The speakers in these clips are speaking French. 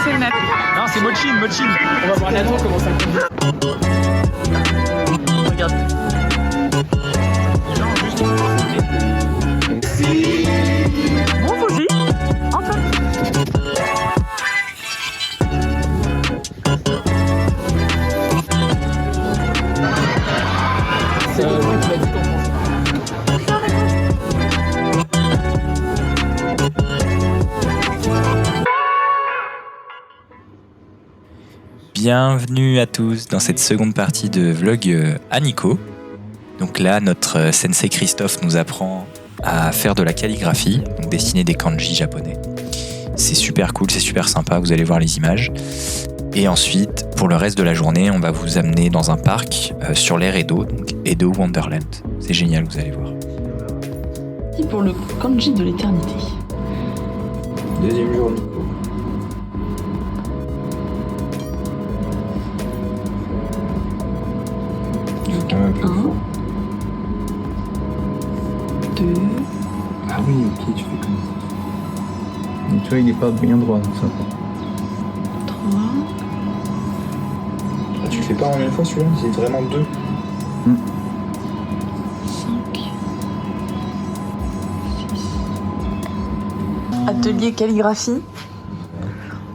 c'est Nat. Non, c'est Mochin. On va voir Nathan comment ça conduit. Regarde. Bon, Fauji. Enfin. C'est le bruit que tu m'as dit qu'on Bienvenue à tous dans cette seconde partie de vlog à Nico. Donc là, notre sensei Christophe nous apprend à faire de la calligraphie, donc dessiner des kanji japonais. C'est super cool, c'est super sympa, vous allez voir les images. Et ensuite, pour le reste de la journée, on va vous amener dans un parc sur l'aire Edo, donc Edo Wonderland. C'est génial, vous allez voir. Pour le kanji de l'éternité. Deuxième jour, Donc, 1, 2, Ah oui, ok, tu fais comme ça. Donc, tu vois, il est pas bien droit, donc ça. 3, Ah, tu le fais pas en une fois celui-là, c'est vraiment deux. 5, 6. Atelier calligraphie.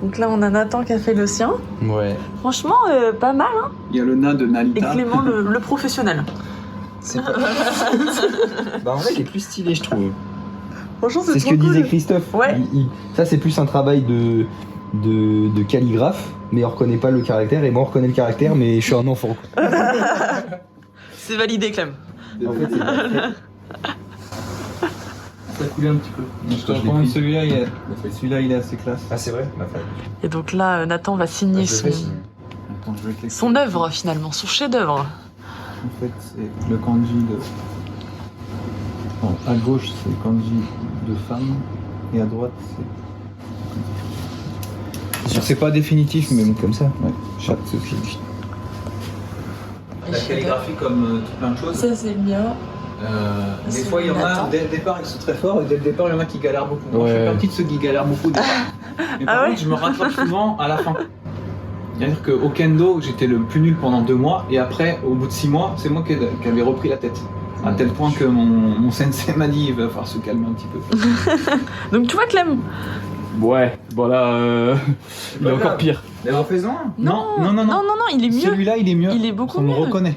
Donc là, on a Nathan qui a fait le sien. Ouais. Franchement, pas mal, hein. Il y a le nain de Et Nalita. Clément, le professionnel. C'est pas... Bah en vrai, il est plus stylé, je trouve. Franchement, C'est ce que trop cool. disait Christophe. Ouais. Ça, c'est plus un travail de calligraphe, mais on reconnaît pas le caractère, et moi, on reconnaît le caractère, mais je suis un enfant. Quoi. C'est validé, Clem. En fait, c'est parfait. Ça a coulé un petit peu. Je te je l'ai recommande pris. celui-là, il est assez classe. Ah, c'est vrai. Et donc là, Nathan va signer Attends, je vais te son œuvre, finalement, son chef-d'œuvre. En fait, c'est le kanji de. Bon, à gauche, c'est le kanji de femme, et à droite, c'est. C'est pas définitif, mais bon, comme ça. ouais, chaque ceci. La calligraphie, comme tout plein de choses. Ça, c'est bien. Des C'est fois, il y en a, Nathan. dès le départ, ils sont très forts, et dès le départ, il y en a qui galèrent beaucoup. Moi, je Ouais. fais partie de ceux qui galèrent beaucoup au départ. Mais par Ah ouais contre, je me rattrape souvent à la fin. C'est-à-dire qu'au kendo, j'étais le plus nul pendant 2 mois, et après, au bout de 6 mois, c'est moi qui avais repris la tête. À tel point que mon sensei m'a dit il va falloir se calmer un petit peu. Donc tu vois, Clem. Ouais, bon là, il est encore pire. Mais en faisant un. Non, non, il est mieux. Celui-là, il est mieux. Il est beaucoup On mieux. le reconnaît.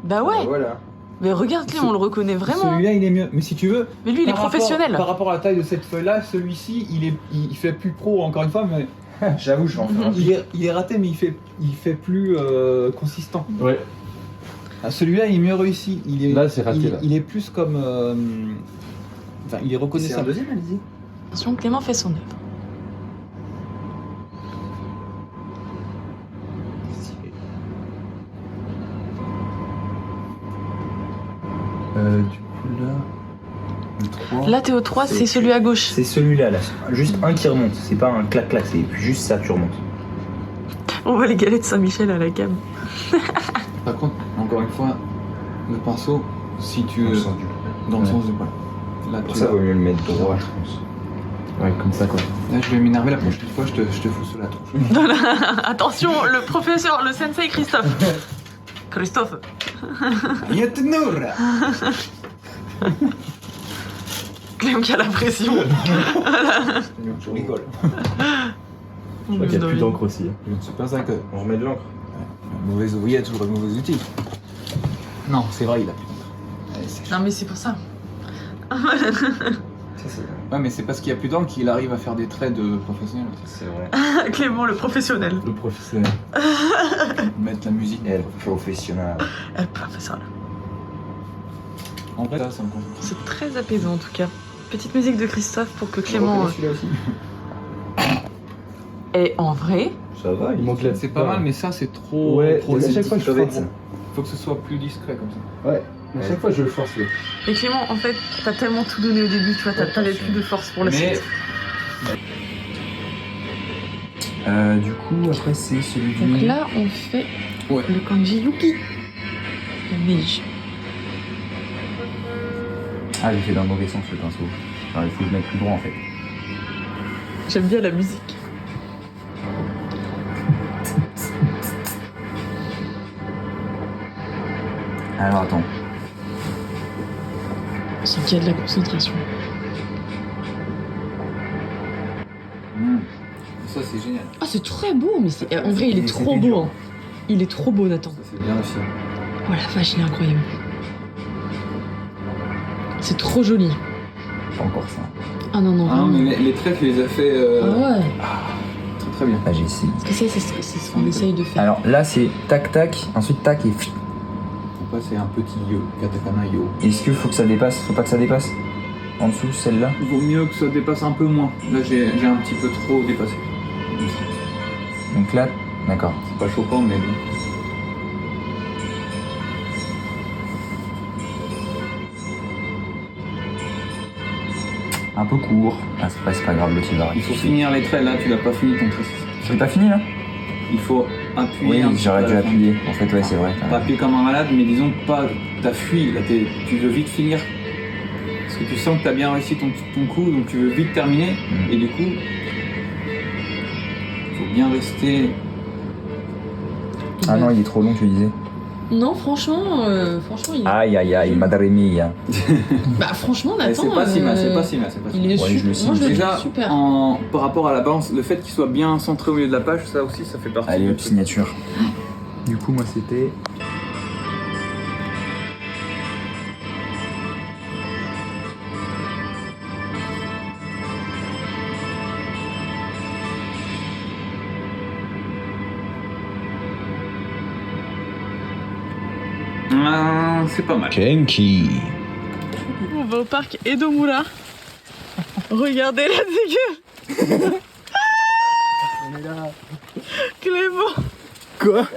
Bah ouais. Voilà. Mais regarde, Clem, on le reconnaît vraiment. Celui-là, il est mieux. Mais si tu veux. Mais lui, il est par rapport- professionnel. Par rapport à la taille de cette feuille-là, celui-ci, il fait plus pro, encore une fois, mais J'avoue, je vais en faire un. il est raté, mais il fait plus consistant. Ouais, Ah, celui-là, il est mieux réussi. Il est, Là, c'est raté, là. il est plus comme. Enfin, il est C'est un reconnaissable. deuxième, allez-y. Attention, Clément fait son œuvre. Du coup, là. Le 3. Là, t'es au 3, c'est celui à gauche. C'est celui-là, là. Juste un qui remonte. C'est pas un clac-clac, c'est juste ça, tu remontes. On voit les galets de Saint-Michel à la cam. Par contre, encore une fois, le pinceau, si tu. Dans le sens du- Dans le Ouais. sens du poil. Là, Pour tu ça, vois. vaut mieux le mettre droit, je pense. Ouais, comme ça, quoi. Là, je vais m'énerver la prochaine fois, je te fous sous la tronche. Attention, le professeur, le sensei Christophe. Christophe. Yatenora. Clem qui a la pression. Je rigole. je crois qu'il n'y a plus d'encre aussi. C'est pas ça que. On remet de l'encre. Mauvais ouvrier a toujours de mauvais outils. Non, c'est vrai, il a plus d'encre. Ouais, c'est- Non, mais c'est pour ça. Ça, c'est Ouais, mais c'est parce qu'il y a plus d'encre qu'il arrive à faire des traits de professionnel. c'est vrai. Clément, le professionnel. Le professionnel. Mettre la musique. Elle, professionnelle. Le professionnel. En vrai, ça me convient. C'est très apaisant en tout cas. Petite musique de Christophe pour que On Clément. reconnaît celui-là aussi. Et en vrai, Ça va, Il manque la. C'est pas mal, mais ça, c'est trop. Ouais, trop à chaque limite. fois je Clovette, force. ça. Faut que ce soit plus discret comme ça. Ouais, à chaque fois je le force. Ouais. et Clément, en fait, t'as tellement tout donné au début, tu vois, t'avais plus de force pour la Mais- suite. Du coup, après, c'est celui du. Donc là, on fait Ouais. le kanji Yuki. Le Meiji. Ah, j'ai fait dans le mauvais sens le pinceau. Alors, il faut le mettre plus droit en fait. J'aime bien la musique. Alors attends. C'est qu'il y a de la concentration. Ça c'est génial. Ah, c'est très beau, mais en vrai, il est trop beau. Hein. Il est trop beau, Nathan. Ça c'est bien réussi. Oh la vache, il est incroyable. C'est trop joli. Pas encore ça. Ah non, non, Ah, vraiment. mais les traits, tu les as fait Ah ouais. très très bien. Là j'ai essayé. Parce que ça, c'est ce qu'on essaye de faire. Alors là c'est tac tac, ensuite tac et pfff. Faut pas, c'est un petit yo, katakana yo. Est-ce qu'il faut que ça dépasse? Faut pas que ça dépasse? En dessous, celle-là? Il vaut mieux que ça dépasse un peu moins. Là j'ai un petit peu trop dépassé. Donc là, d'accord. C'est pas choquant, mais bon. Un peu court. Ah, c'est pas grave, l'autre il va Il faut rectifier. finir les traits là, tu l'as pas fini ton trait. J'ai pas fini là? Il faut appuyer. un Oui, petit j'aurais peu dû à la fin. appuyer. En fait, ouais, c'est vrai. Pas appuyer comme un malade, mais disons pas. T'as fui, là, tu veux vite finir. Parce que tu sens que t'as bien réussi ton coup, donc tu veux vite terminer. Et du coup, faut bien rester. Ah non, il est trop long, tu disais. Non, franchement, il est... Aïe aïe aïe, madre mia. Bah franchement, Nathan... C'est pas si mal, c'est pas si mal, c'est pas si mal. Il est Ouais, je le super. Moi, je le Déjà, trouve super. par rapport à la balance, le fait qu'il soit bien centré au milieu de la page, ça aussi, ça fait partie Allez, du hop, truc. signature. Du coup, moi c'était. C'est pas mal. Genki. On va au parc Edomura. Regardez la dégueule. On est là. Clément. Quoi?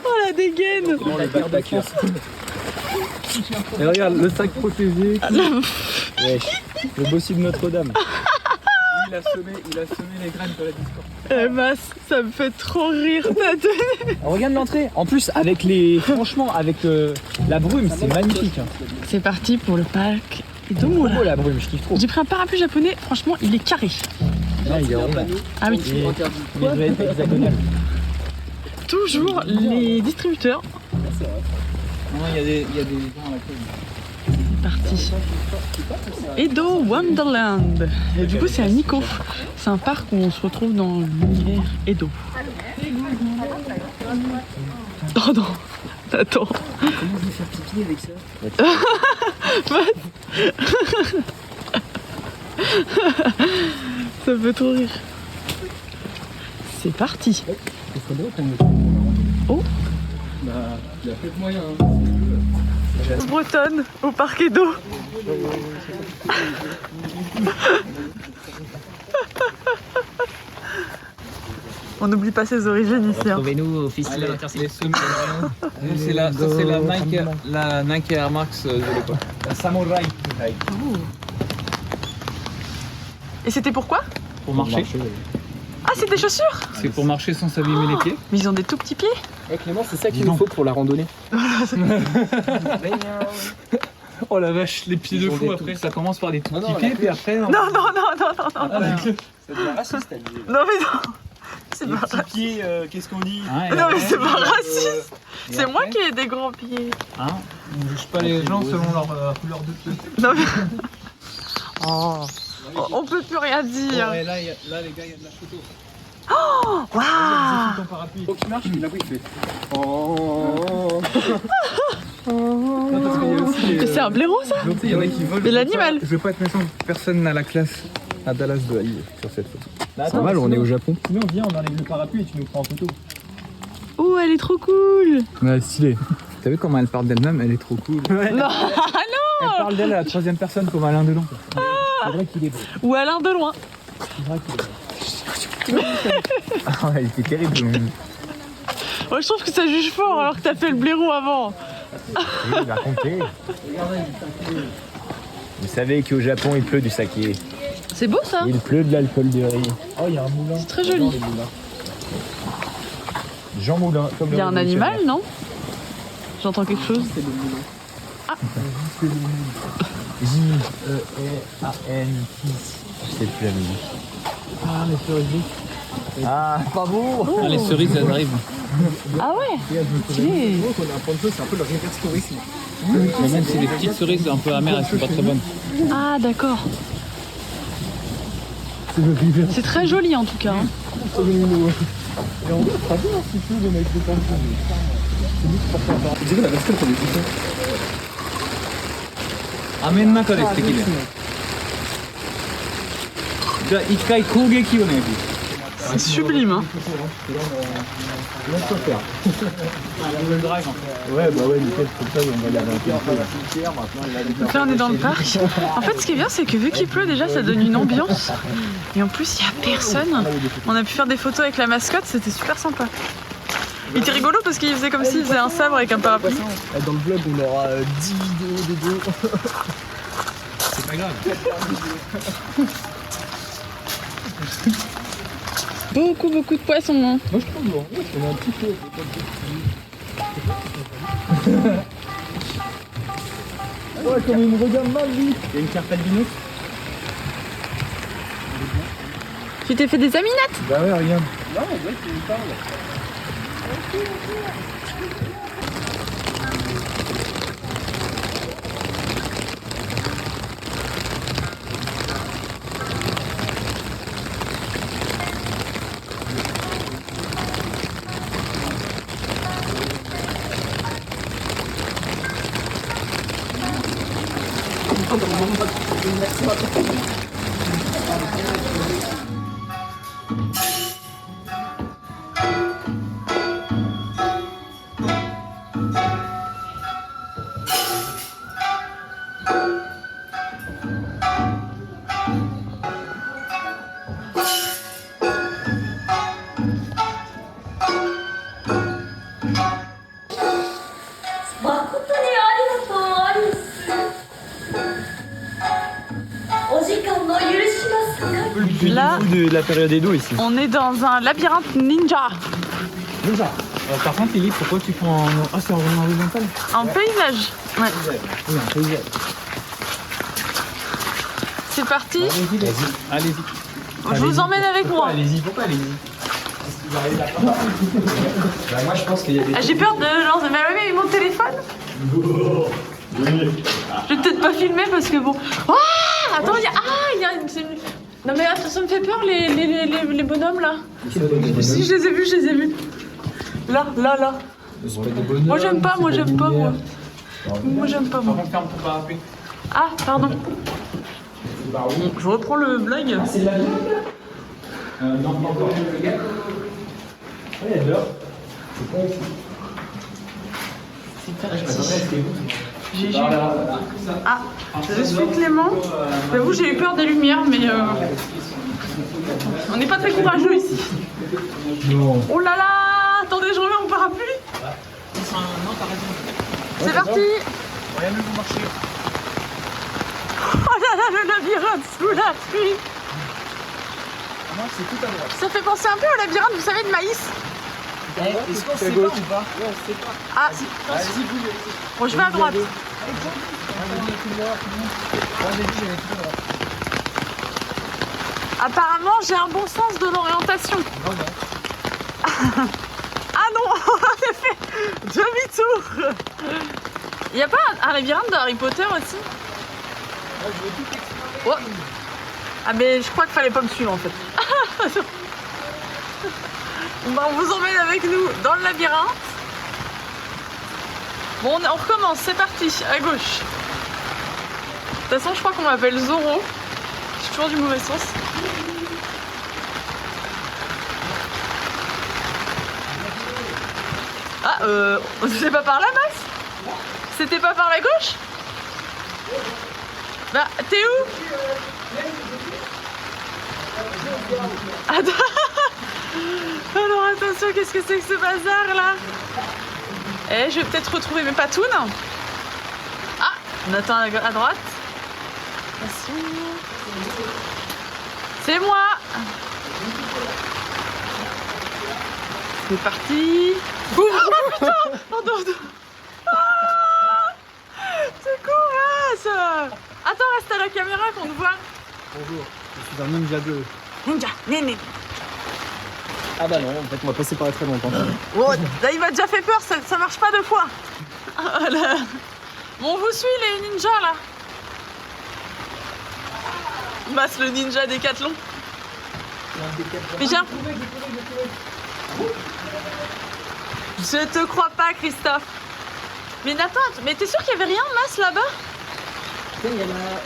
Oh la dégaine. Et regarde, le sac protégé. Wesh. Le bossu de Notre-Dame. Il a semé les graines de la discorde. Eh Mas, ça me fait trop rire ta tête. Regarde l'entrée. En plus, avec les. Franchement, avec la brume, c'est magnifique. Hein. C'est parti pour le parc Trop Edomura. beau la brume, je kiffe trop. J'ai pris un parapluie japonais, franchement, il est carré. Là, il est rond. Ah oui. Il doit être hexagonal. Toujours les distributeurs. Non, il y a des gens à la queue. C'est parti. Edo Wonderland. Et du coup, c'est à Nikko. C'est un parc où on se retrouve dans l'univers Edo. Oh non, attends. Comment je vais faire pipi avec ça? Ça me fait trop rire. C'est parti. Il faudrait qu'on me. Oh. Bah, il y a peu de moyens. Bretonne au parc Edo. On n'oublie pas ses origines ici. Hein. Trouvez-nous au festival Les semis. C'est la Nike Air Max de l'époque. La samouraï. Et c'était pourquoi? Pour marcher. Ah, c'est des chaussures. C'est pour marcher sans s'abîmer les pieds. Mais ils ont des tout petits pieds. Eh Clément, c'est ça qu'il nous faut pour la randonnée. Oh la vache, les pieds de Ils ont fou des après. Ça commence par des tout Non, petits non, pieds, la puis après. Non, non, non, non, non, non. C'est de la raciste, elle dit. Non, mais non. C'est pas raciste. pieds, qu'est-ce qu'on dit? Non, mais c'est pas raciste. C'est moi qui ai des grands pieds. Hein, on juge pas les gens selon leur couleur de pied. Non, mais... Oh. On peut plus rien dire. Ouais, là, les gars, il y a de la photo. Waouh. Ton parapluie. Faut qu'il marche, il a il fait. Oh. Mais c'est un blaireau, ça? Il y en a qui volent. Mais l'animal. Je veux pas être méchant, personne n'a la classe à Dallas de Ali sur cette photo. C'est normal, on est au Japon. Sinon, viens, on enlève le parapluie et tu nous prends en photo. Oh, elle est trop cool. Ouais, stylé. T'as vu comment elle parle d'elle-même? Elle est trop cool. Non, Elle parle d'elle à la troisième personne comme Alain Delon. C'est vrai qu'il est beau. ou Alain de loin. C'est vrai qu'il est beau. Ah, elle était terrible. Moi, je trouve que ça juge fort alors que t'as fait le blaireau avant. Il va compter. Vous savez qu'au Japon, il pleut du saké. C'est beau, ça. Il pleut de l'alcool de riz. Oh, il y a un moulin. C'est très joli. Jean Moulin. Comme Il y a un animal, non? J'entends quelque chose. C'est le moulin. J-E-R-A-N. Je sais plus la musique. Ah, mais c'est horrible. Ah, pas bon. Ah, les cerises, elles arrivent. Ah ouais. Stylé. C'est un peu le reverse tourisme. Mais même si les petites cerises un peu amères, elles sont pas très bonnes. Ah d'accord. C'est très joli en tout cas. Hein. Amen naka de suteki de. Ja, ikkai kougeki o ne. C'est sublime. Hein. Ouais, bah ouais, nickel, comme ça, on va aller à Donc là on est dans le parc. En fait ce qui est bien c'est que vu qu'il pleut déjà ça donne une ambiance. Et en plus il n'y a personne. On a pu faire des photos avec la mascotte, c'était super sympa. Il était rigolo parce qu'il faisait comme s'il faisait un sabre avec un parapluie. Dans le vlog, on aura 10 vidéos des deux. C'est pas grave. Beaucoup de poissons. Hein. Moi, je trouve bon. On a un petit peu. Ouais, comme il me regarde mal, lui. Il y a une carte albinos. Tu t'es fait des aminettes? Bah ouais, regarde. Là, De la période Edo ici. on est dans un labyrinthe ninja. Par contre, Lily, pourquoi tu prends en... Ah, c'est en horizontal. En paysage. Ouais. Oui, un paysage. C'est parti. Allez-y. Je vous emmène avec moi. Allez-y, pourquoi allez-y? Bah, moi, je pense qu'il y a des. Ah, j'ai peur de lancer. Mais oui, mon téléphone. Je vais peut-être pas filmer parce que bon. Ah, attends, il y a. Ah, il y a une. Non mais attends, ça me fait peur les bonhommes là. Si, je les ai vus. Là. Moi j'aime pas, moi. Moi j'aime pas, moi. On ferme ton parapluie. Ah, pardon. Je reprends le blague. Non, pas encore. Il y a de l'or. J'ai Ah, je suis Clément. J'avoue, j'ai eu peur des lumières, mais on n'est pas très courageux ici. Non. Oh là là, attendez, je remets mon parapluie. C'est parti. Rien ne vous marcher. Oh là là, le labyrinthe sous la pluie. Non, c'est tout à droite. Ça fait penser un peu au labyrinthe, vous savez, de maïs. Est-ce qu'on sait pas ou pas? Ah, bon, je vais à droite. Apparemment, j'ai un bon sens de l'orientation. Ah non, j'ai fait demi-tour. Il n'y a pas un labyrinthe de Harry Potter aussi? Oh. Ah mais je crois qu'il fallait pas me suivre en fait. Bah, on vous emmène avec nous dans le labyrinthe. Bon, on recommence, c'est parti, à gauche. De toute façon, je crois qu'on m'appelle Zoro. Je suis toujours du mauvais sens. Ah, c'est pas par là, Max? C'était pas par la gauche? Bah, t'es où? Attends. Alors attention, qu'est-ce que c'est que ce bazar là? Eh, je vais peut-être retrouver mes patounes. Ah, on attend à droite. Attention. C'est moi. C'est parti. Ouh, oh putain. Pardon. Ah, c'est courage. Attends, reste à la caméra qu'on te voit. Bonjour, je suis un ninja bleu. Ninja, néné. Ah bah non, en fait, on va passer par là très longtemps. Oh, là, il m'a déjà fait peur, ça marche pas 2 fois. Ah, là. Bon, on vous suit les ninjas là. Masse le ninja Décathlon. Mais j'ai un... Je te crois pas, Christophe. Mais Nathan, mais t'es sûr qu'il y avait rien, Masse, là-bas?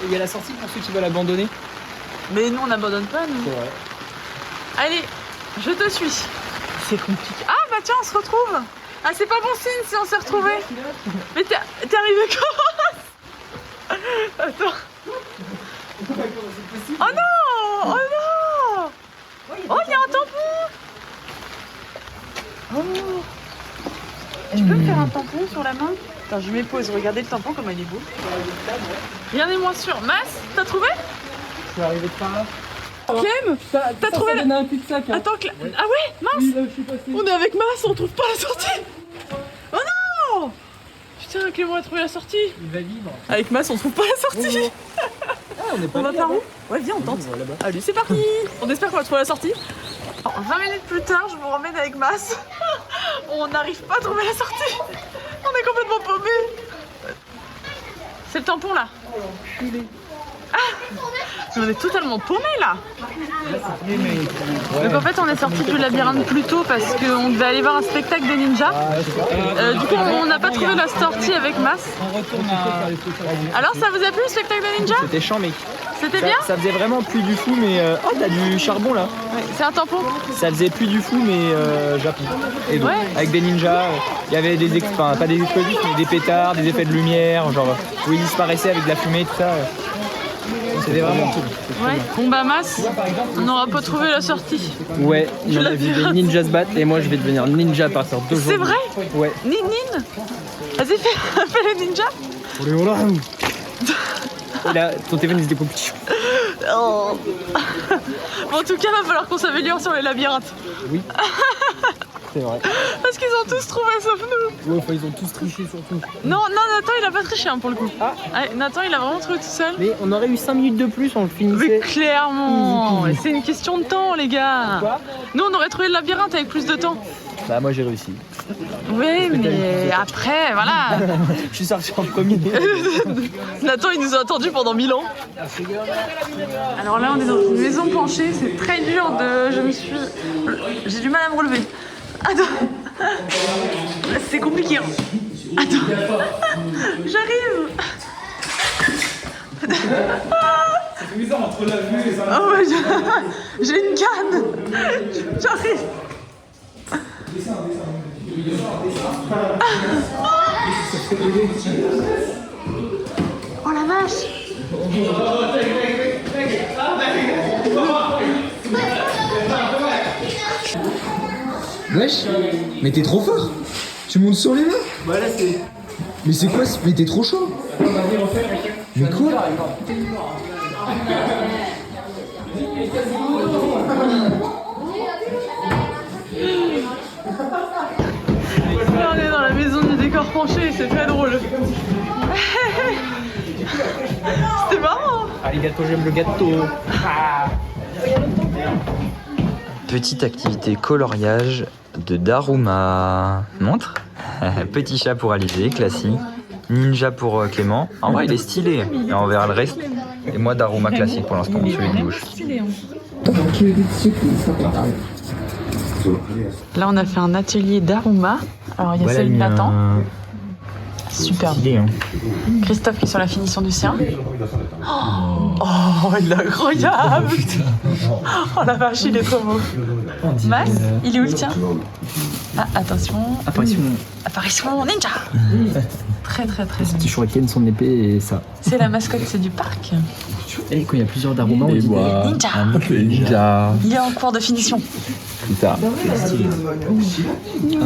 Il y a la sortie pour ceux qui veulent abandonner. Mais nous, on n'abandonne pas, nous. C'est vrai. Allez, je te suis. C'est compliqué. Ah, bah tiens, on se retrouve. Ah, c'est pas bon signe si on s'est retrouvés. Mais t'es arrivé comment? Attends. Oh non! Oh non! Oh, il y a un tampon! Oh! Tu peux me faire un tampon sur la main? Attends, je mets pause. Regardez le tampon, comme il est beau. Rien n'est moins sûr. Masse, t'as trouvé? Je suis arrivé par là. Clem, t'as trouvé Il y en a un cul-de-sac. Hein. Attends, Clem. Ah ouais, mince! Oui, là où je suis passé. On est avec Masse, on trouve pas la sortie! Oh non! Putain, Clément a trouvé la sortie! Il va vivre. Avec Masse, on trouve pas la sortie! Ah, on est pas On va par où? Ouais, viens, on tente. On va là-bas. Allez, c'est parti! On espère qu'on va trouver la sortie. Alors, 20 minutes plus tard, je vous ramène avec Masse. On n'arrive pas à trouver la sortie. On est complètement paumés. C'est le tampon là. Ah! On est totalement paumés là. Donc en fait, on est sorti du labyrinthe plus tôt parce qu'on devait aller voir un spectacle des ninjas. Du coup, on n'a pas trouvé la sortie avec Masse. On retourne à... Alors, ça vous a plu le spectacle des ninjas? C'était chiant, mec. C'était bien? Ça faisait vraiment plus du fou, mais... Oh, t'as du charbon, là. Ouais, c'est un tampon. Ça faisait plus du fou, mais Japon. Et donc, Ouais. avec des ninjas, il y avait des... Enfin, pas des explosifs, mais des pétards, des effets de lumière, genre... Où ils disparaissaient avec de la fumée, tout ça. C'était vraiment cool. Ouais. Bon bah Masse, on n'aura pas trouvé la sortie. Ouais, Tu on l'as a vu vu. des ninjas se battre, et moi, je vais devenir ninja à partir d'aujourd'hui. C'est vrai? Ouais. Nin. Vas-y, fais le ninja. Et là, ton téléphone, il se découpe. Oh. Bon, en tout cas, il va falloir qu'on s'améliore sur les labyrinthes. Oui. C'est vrai. Parce qu'ils ont tous trouvé sauf nous. Ouais, enfin, ils ont tous triché surtout. Non, Nathan, il a pas triché hein, pour le coup. Ah. Ouais, Nathan, il a vraiment trouvé tout seul. Mais on aurait eu 5 minutes de plus, on le Mais finissait. clairement, Easy. c'est une question de temps, les gars. Quoi? Nous, on aurait trouvé le labyrinthe avec plus de temps. Bah, moi, j'ai réussi. Oui, mais après, voilà. Je suis sorti en premier. Nathan, il nous a attendus pendant 1000 ans. Alors là, on est dans une maison penchée. C'est très dur de... J'ai du mal à me relever. Attends. C'est compliqué. Hein. Attends. J'arrive. C'est bizarre entre la vue et les Oh ouais, j'ai une canne. J'arrive. Oh la vache. Wesh, mais t'es trop fort. Tu montes sur les mains. Bah là, c'est... Mais c'est quoi Mais t'es trop chaud. Mais quoi? Là, on est dans la maison du décor penché, c'est très drôle. C'était marrant. Allez, gâteau, j'aime le gâteau. Petite activité coloriage de Daruma. Montre. Petit chat pour Alizé, classique. Ninja pour Clément. En vrai, il est stylé. Et on verra le reste. Et moi, Daruma classique pour l'instant, celui de gauche. Là, on a fait un atelier d'Aruma. Alors, il y a celui de Nathan. Super. Stylé, hein. Christophe qui est sur la finition du sien. Oh, il est incroyable. Oh la vache, il est trop beau. Max, il est où le tien? Ah, attention. Apparition ninja. Très très très Petit shuriken, son épée et ça. C'est la mascotte, c'est du parc. Et quand il y a plusieurs Daruma, on dit Ninja. ninja. Il est en cours de finition. C'est ça. Un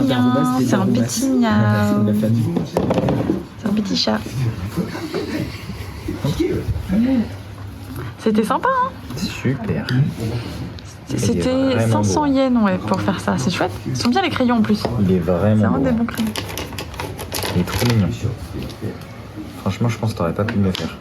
Daruma, C'est un petit C'est miaou. de la famille. C'est un petit chat. C'était sympa, hein? Super. C'était vraiment 500 beau. yens ouais, pour faire ça. C'est chouette. Ils sont bien les crayons en plus. Il est C'est vraiment vraiment des beau. bons crayons. Il est trop mignon. Franchement, je pense que t'aurais pas pu me le faire.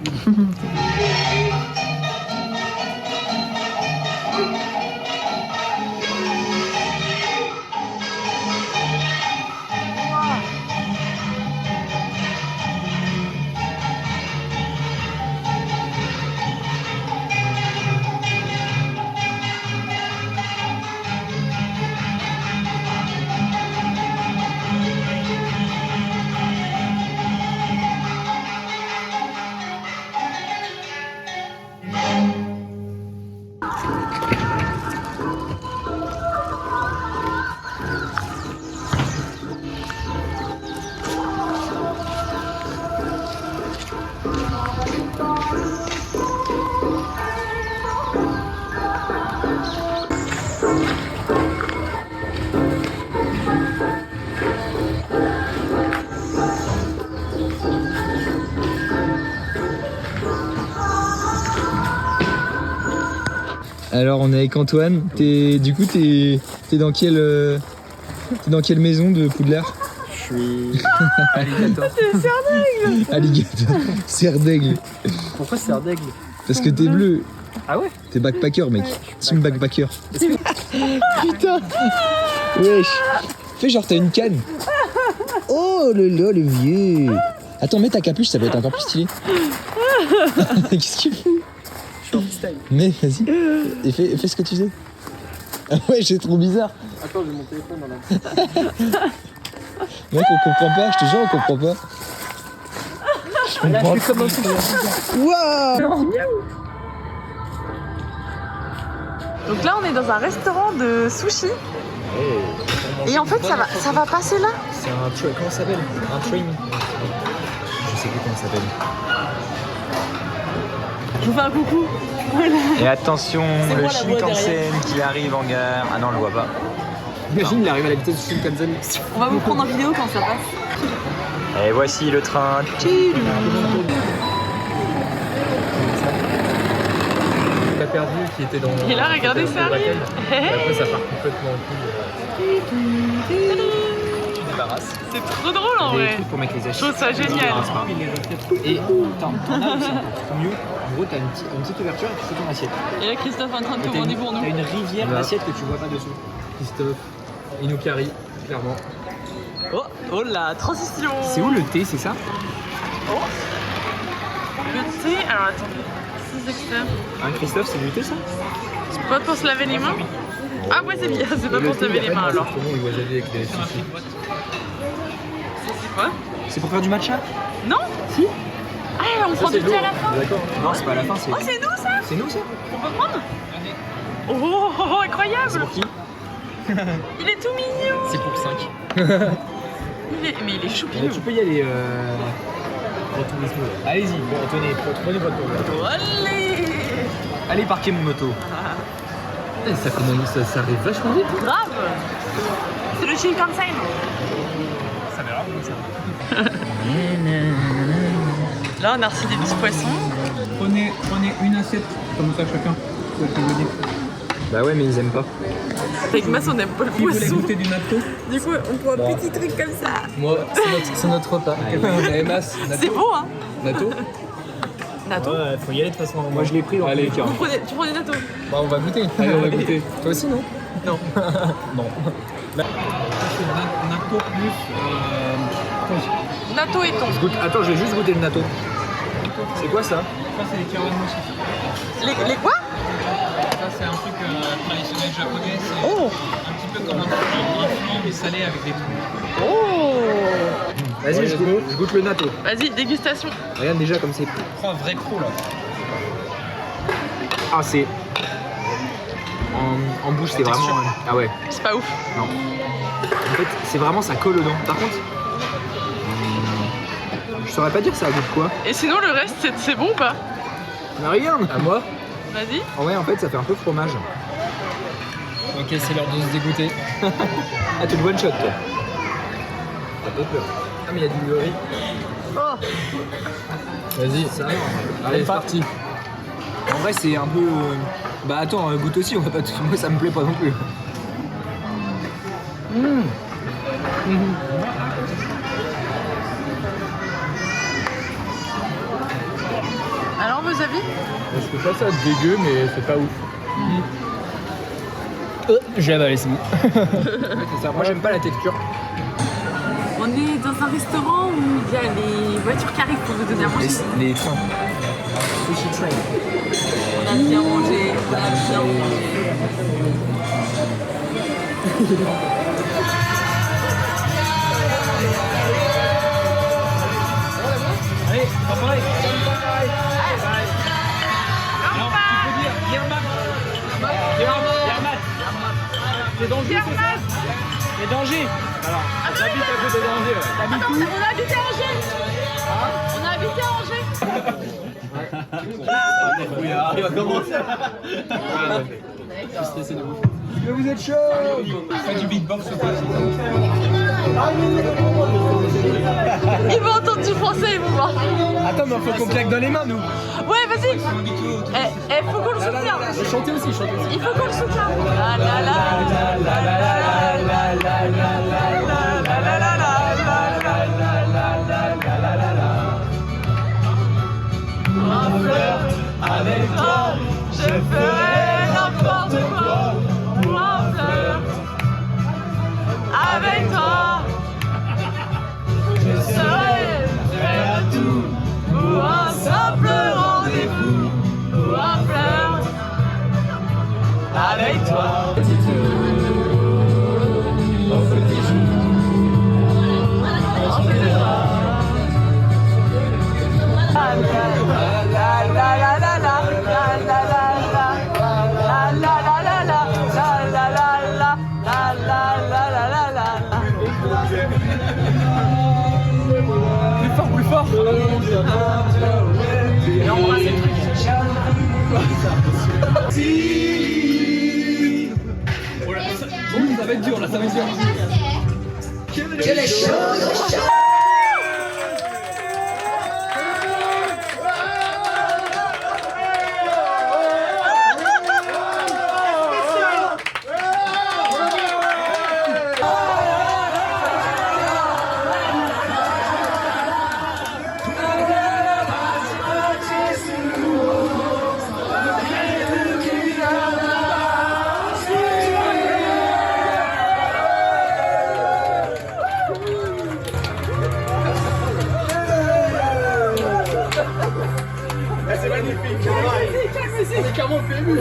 Alors on est avec Antoine. Du coup t'es dans quelle maison de Poudlard? Je suis alligator. Alligator. Serre d'aigle. Pourquoi c'est un d'aigle? Parce que t'es bleu. Ah ouais? T'es backpacker mec. Team backpacker. Putain. Wesh. Fais genre t'as une canne. Oh le vieux. Attends, mets ta capuche, ça va être encore plus stylé. Qu'est-ce que tu fous? Je suis en freestyle. Mais vas-y. Et fais ce que tu sais. Ah ouais, c'est trop bizarre. Attends, j'ai mon téléphone dans la... Mec, on comprend pas, je te jure, on comprend pas. Je comprends. Je suis comme un fou. Waouh. Donc là, on est dans un restaurant de sushi. Et en fait, ça va passer là. C'est un train. Comment ça s'appelle? Un train. Je sais plus comment ça s'appelle. Je vous fais un coucou. Et attention, le Shinkansen qui arrive en gare. Ah non, on le voit pas. Imagine, il arrive à la vitesse du Shinkansen. On va vous prendre en vidéo quand ça passe. Et voici le train. T'as perdu qui était dans... Et là, regardez, ça arrive. Et après, ça part complètement en couille. Tu débarrasses. C'est trop drôle en vrai. Pour mettre les Je trouve ça génial. Et t'en as aussi un mieux. En gros, t'as une petite ouverture et tu fais ton assiette. Et là, Christophe est en train de commander pour nous. T'as une rivière d'assiettes que tu vois pas dessous. Christophe, Inukari, clairement. Oh la transition. C'est où le thé, c'est ça? Le thé, alors attendez. C'est externe. Hein, Christophe, c'est du thé ça? C'est pas pour se laver les mains? Ah ouais, c'est bien, c'est pas pour se laver les mains alors. Comment il voit Xavier avec des sushis? C'est quoi? C'est pour faire du matcha? Non? Si. Ah, on prend du thé à la fin. D'accord. Non, c'est pas à la fin, c'est. Oh, c'est nous ça? C'est nous ça? On peut prendre? Oh, incroyable! C'est pour qui? Il est tout mignon! C'est pour 5. Mais il est choupi. Tu peux y aller. Allez-y, bon, prenez votre tour. Allez! Allez parquer mon auto. Ça arrive vachement vite. Grave! C'est le Shinkansen. Ça verra ça. Là, on a reçu des petits poissons. Prenez une assiette, comme ça chacun. C'est ce que je veux dire. Bah ouais, mais ils aiment pas. Avec Mas, on n'aime pas le Qui voulait poisson. goûter du natto? Du coup, on prend un petit truc comme ça. Moi, c'est notre repas. Mas, C'est beau, hein? Natto. Natto. Ouais, faut y aller de toute façon. Moi je l'ai pris dans Allez, tous les cas. Tu prends des natto. Bah, on va goûter. Allez, on va goûter. Toi aussi, non? Non. Non. Natto plus. Natto et thon. Attends, je vais juste goûter le natto. C'est quoi ça? Ça, c'est les carottes aussi. Les quoi? Ça, c'est un truc traditionnel japonais. C'est Oh! un petit peu comme un flan mais salé avec des trucs. Oh! Vas-y, je goûte le natto. Vas-y, dégustation. Regarde déjà comme c'est. Prends un vrai croc là. Ah, c'est. En bouche, c'est vraiment. Ah ouais, C'est pas ouf. non. En fait, c'est vraiment ça colle aux dents. Par contre. Je saurais pas dire ça goûte quoi. Et sinon, le reste, c'est bon ou pas? Mais regarde! À moi? Vas-y. En vrai, en fait, ça fait un peu fromage. Ok, c'est l'heure de se dégoûter. Ah, tu le one shot toi. T'as pas peur. Ah, mais il y a du riz. Vas-y. Ça, Allez, c'est parti. En vrai, c'est un peu. Bah attends, goûte aussi, on va pas tout. Moi, ça me plaît pas non plus. Alors, vos avis? Je trouve pas ça dégueu, mais c'est pas ouf. J'ai avalé, c'est bon. C'est ça. Moi, j'aime pas la texture. On est dans un restaurant où il y a les voitures qui arrivent pour nous donner à manger. Les trains. Sushi train. On a bien mangé, on a bien mangé. Allez, pareil. C'est danger, c'est ça? C'est danger. Alors, j'habite à côté d'Angers. Attends, on a habité à Angers. On a habité à Angers. Il va commencer. Je suis stressé de ouf. Vous êtes chaud. Fais du beatbox ou pas? Ils vont entendre du français, ils vont voir. Attends, mais faut qu'on claque dans les mains, nous. Ouais, vas-y. Faut qu'on le soutienne. Chanter aussi, chanter aussi. Il faut qu'on le soutienne. La la la la la la la la la la la la avec toi, je ferai n'importe quoi pour un flirt. Avec toi, je serai prêt à tout pour un simple rendez-vous, pour un flirt. Avec toi. Plus fort. Et embrasser le truc. Oh là, ça va être dur, là, ça va être dur. Que les choses C'est magnifique. On est carrément PMU.